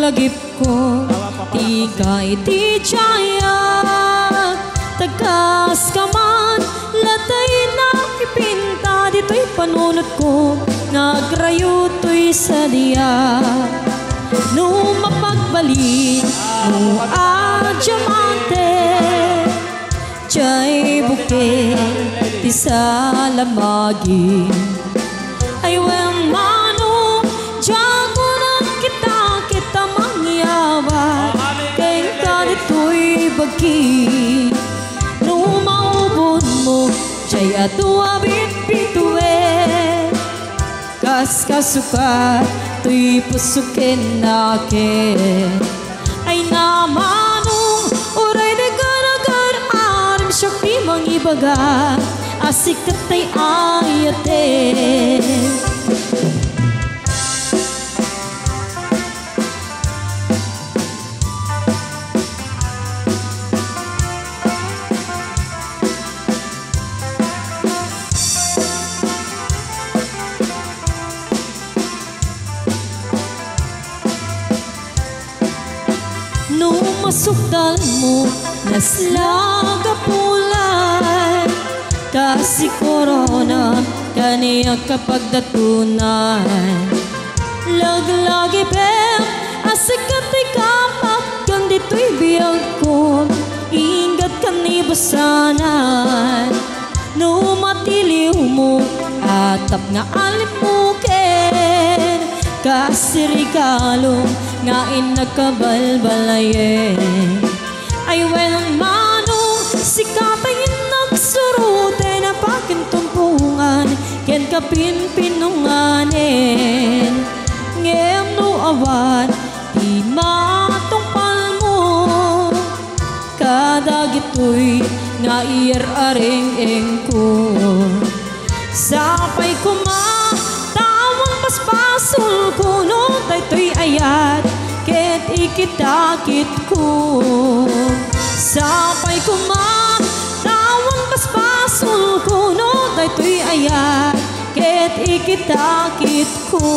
lagip ko tigay ti jaya tagas ka man latay na ipinta dito'y panunot ko nagrayo to'y sa diya no mapagbalik mo diamante jay buke ti salamagi ay wen mano jago na kita mangyawa kay ka dito'y bagi no maubon mo jay atua bipituwe kas kasuka to'y pusukin nakin ay namanong uray de garagar arim syakti mangibaga asik katay ayate no masukdal mo naslaga pulay kasi korona kaniya kapag datunay laglagi pem asikatay kapag kang dito'y biyag ko ingat kanibasanan no matiliw mo atap nga alimukin kasi regalo nga inakabalbalayen ay walang manong sikapay nagsurute na pakintumpungan ken kapinpinunganin ngem no awan di matungpal mo kadagito'y nga iar-aring ko sapay kumatawang paspasul ko no daytoy ayat ket ikitakit ko sapay kumatawang paspasul ko no daytoy ayat ket ikitakit ko